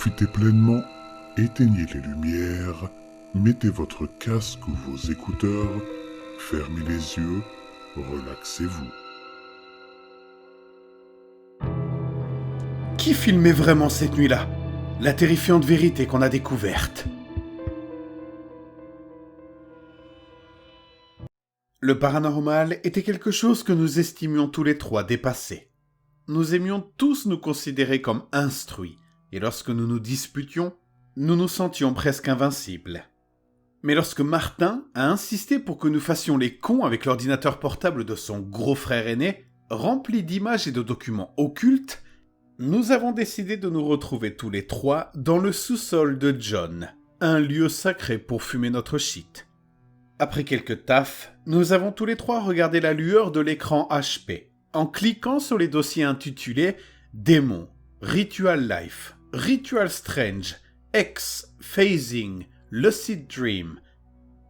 Profitez pleinement, éteignez les lumières, mettez votre casque ou vos écouteurs, fermez les yeux, relaxez-vous. Qui filmait vraiment cette nuit-là? La terrifiante vérité qu'on a découverte. Le paranormal était quelque chose que nous estimions tous les trois dépassé. Nous aimions tous nous considérer comme instruits, et lorsque nous nous disputions, nous nous sentions presque invincibles. Mais lorsque Martin a insisté pour que nous fassions les cons avec l'ordinateur portable de son gros frère aîné, rempli d'images et de documents occultes, nous avons décidé de nous retrouver tous les trois dans le sous-sol de John, un lieu sacré pour fumer notre shit. Après quelques tafs, nous avons tous les trois regardé la lueur de l'écran HP, en cliquant sur les dossiers intitulés Démons, Ritual Life, Ritual Strange, X, Phasing, Lucid Dream.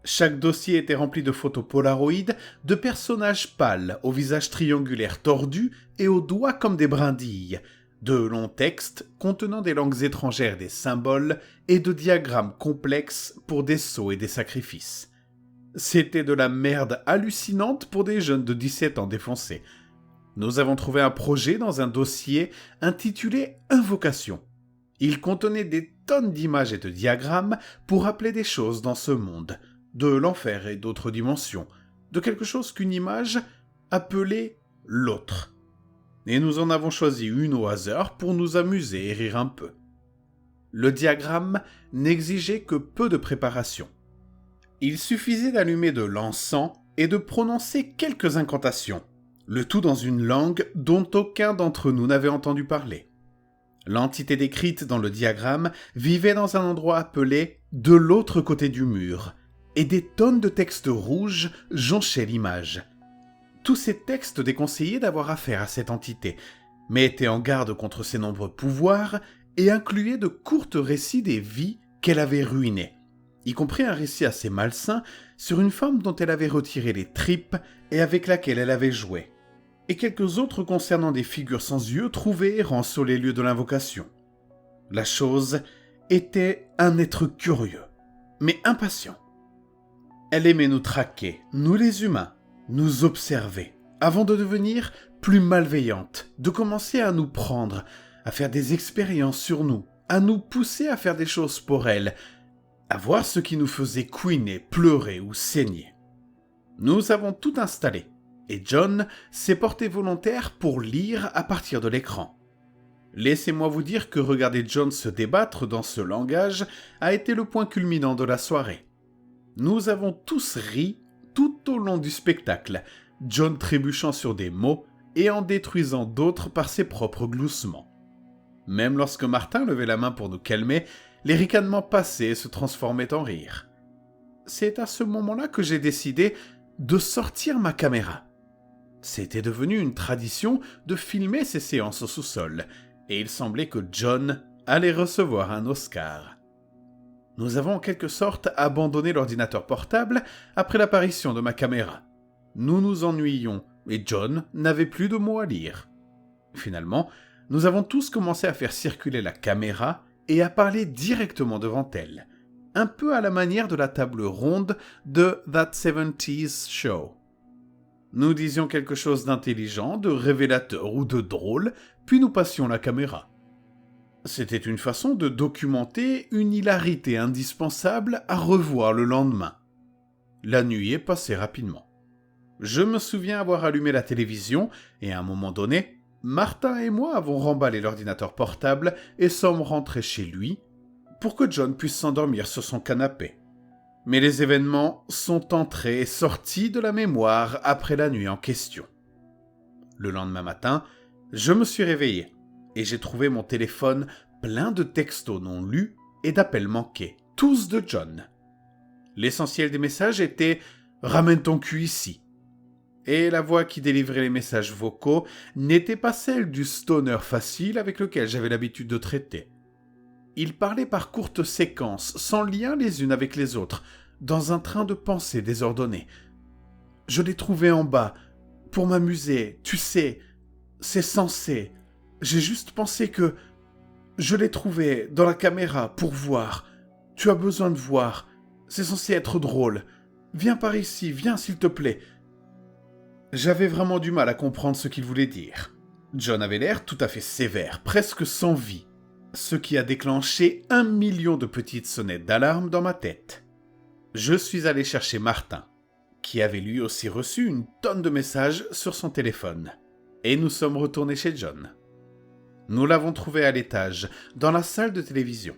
Chaque dossier était rempli de photos Polaroid de personnages pâles, au visage triangulaire tordu et aux doigts comme des brindilles, de longs textes contenant des langues étrangères, des symboles et de diagrammes complexes pour des sceaux et des sacrifices. C'était de la merde hallucinante pour des jeunes de 17 ans défoncés. Nous avons trouvé un projet dans un dossier intitulé Invocation. Il contenait des tonnes d'images et de diagrammes pour rappeler des choses dans ce monde, de l'enfer et d'autres dimensions, de quelque chose qu'une image appelait l'autre. Et nous en avons choisi une au hasard pour nous amuser et rire un peu. Le diagramme n'exigeait que peu de préparation. Il suffisait d'allumer de l'encens et de prononcer quelques incantations, le tout dans une langue dont aucun d'entre nous n'avait entendu parler. L'entité décrite dans le diagramme vivait dans un endroit appelé « de l'autre côté du mur », et des tonnes de textes rouges jonchaient l'image. Tous ces textes déconseillaient d'avoir affaire à cette entité, mais étaient en garde contre ses nombreux pouvoirs et incluaient de courts récits des vies qu'elle avait ruinées, y compris un récit assez malsain sur une femme dont elle avait retiré les tripes et avec laquelle elle avait joué, et quelques autres concernant des figures sans yeux trouvées errant sur les lieux de l'invocation. La chose était un être curieux, mais impatient. Elle aimait nous traquer, nous les humains, nous observer, avant de devenir plus malveillante, de commencer à nous prendre, à faire des expériences sur nous, à nous pousser à faire des choses pour elle, à voir ce qui nous faisait couiner, pleurer ou saigner. Nous avons tout installé, et John s'est porté volontaire pour lire à partir de l'écran. Laissez-moi vous dire que regarder John se débattre dans ce langage a été le point culminant de la soirée. Nous avons tous ri tout au long du spectacle, John trébuchant sur des mots et en détruisant d'autres par ses propres gloussements. Même lorsque Martin levait la main pour nous calmer, les ricanements passaient et se transformaient en rire. C'est à ce moment-là que j'ai décidé de sortir ma caméra. C'était devenu une tradition de filmer ces séances au sous-sol, et il semblait que John allait recevoir un Oscar. Nous avons en quelque sorte abandonné l'ordinateur portable après l'apparition de ma caméra. Nous nous ennuyions, et John n'avait plus de mots à lire. Finalement, nous avons tous commencé à faire circuler la caméra et à parler directement devant elle, un peu à la manière de la table ronde de That 70s Show. Nous disions quelque chose d'intelligent, de révélateur ou de drôle, puis nous passions la caméra. C'était une façon de documenter une hilarité indispensable à revoir le lendemain. La nuit est passée rapidement. Je me souviens avoir allumé la télévision et à un moment donné, Martin et moi avons remballé l'ordinateur portable et sommes rentrés chez lui pour que John puisse s'endormir sur son canapé. Mais les événements sont entrés et sortis de la mémoire après la nuit en question. Le lendemain matin, je me suis réveillé et j'ai trouvé mon téléphone plein de textos non lus et d'appels manqués, tous de John. L'essentiel des messages était « Ramène ton cul ici ». Et la voix qui délivrait les messages vocaux n'était pas celle du stoner facile avec lequel j'avais l'habitude de traiter. Il parlait par courtes séquences, sans lien les unes avec les autres, dans un train de pensée désordonné. Je l'ai trouvé en bas, pour m'amuser, tu sais, c'est censé. J'ai juste pensé que... Je l'ai trouvé dans la caméra pour voir. Tu as besoin de voir. C'est censé être drôle. Viens par ici, viens s'il te plaît. » J'avais vraiment du mal à comprendre ce qu'il voulait dire. John avait l'air tout à fait sévère, presque sans vie, ce qui a déclenché 1 million de petites sonnettes d'alarme dans ma tête. Je suis allé chercher Martin, qui avait lui aussi reçu une tonne de messages sur son téléphone, et nous sommes retournés chez John. Nous l'avons trouvé à l'étage, dans la salle de télévision.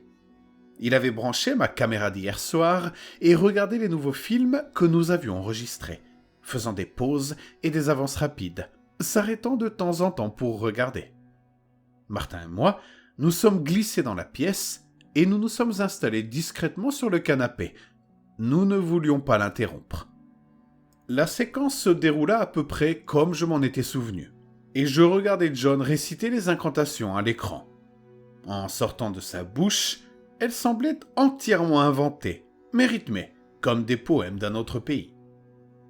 Il avait branché ma caméra d'hier soir et regardé les nouveaux films que nous avions enregistrés, faisant des pauses et des avances rapides, s'arrêtant de temps en temps pour regarder. Martin et moi, nous sommes glissés dans la pièce et nous nous sommes installés discrètement sur le canapé. Nous ne voulions pas l'interrompre. La séquence se déroula à peu près comme je m'en étais souvenu, et je regardais John réciter les incantations à l'écran. En sortant de sa bouche, elles semblaient entièrement inventées, mais rythmées, comme des poèmes d'un autre pays.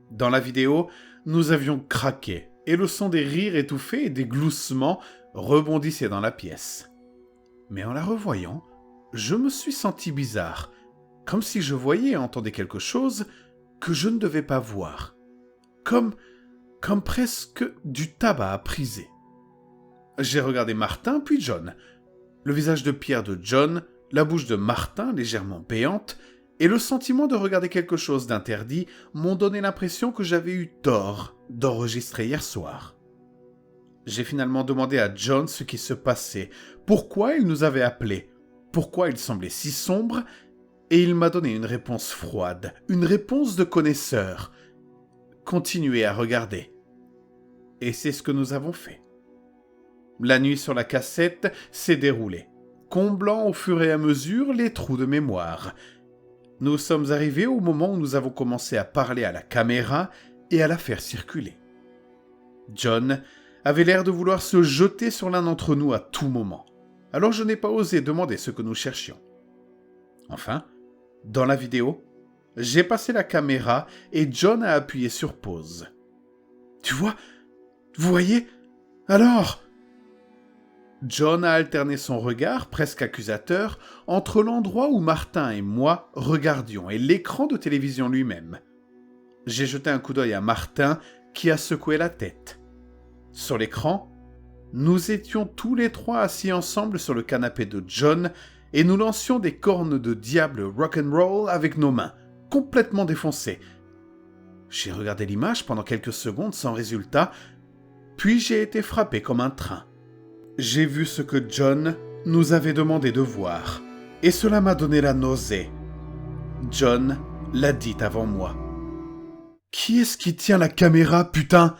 Dans la vidéo, nous avions craqué, et le son des rires étouffés et des gloussements rebondissait dans la pièce. Mais en la revoyant, je me suis senti bizarre, comme si je voyais et entendais quelque chose que je ne devais pas voir. Comme presque du tabac à priser. J'ai regardé Martin, puis John. Le visage de pierre de John, la bouche de Martin légèrement béante, et le sentiment de regarder quelque chose d'interdit m'ont donné l'impression que j'avais eu tort d'enregistrer hier soir. J'ai finalement demandé à John ce qui se passait, pourquoi il nous avait appelés, pourquoi il semblait si sombre, et il m'a donné une réponse froide, une réponse de connaisseur. Continuez à regarder. Et c'est ce que nous avons fait. La nuit sur la cassette s'est déroulée, comblant au fur et à mesure les trous de mémoire. Nous sommes arrivés au moment où nous avons commencé à parler à la caméra et à la faire circuler. John avait l'air de vouloir se jeter sur l'un d'entre nous à tout moment, alors je n'ai pas osé demander ce que nous cherchions. Enfin, dans la vidéo, j'ai passé la caméra et John a appuyé sur pause. « Tu vois ? Vous voyez ? Alors ?» John a alterné son regard, presque accusateur, entre l'endroit où Martin et moi regardions et l'écran de télévision lui-même. J'ai jeté un coup d'œil à Martin, qui a secoué la tête. Sur l'écran, nous étions tous les trois assis ensemble sur le canapé de John et nous lancions des cornes de diable rock'n'roll avec nos mains, complètement défoncées. J'ai regardé l'image pendant quelques secondes sans résultat, puis j'ai été frappé comme un train. J'ai vu ce que John nous avait demandé de voir, et cela m'a donné la nausée. John l'a dit avant moi. « Qui est-ce qui tient la caméra, putain ?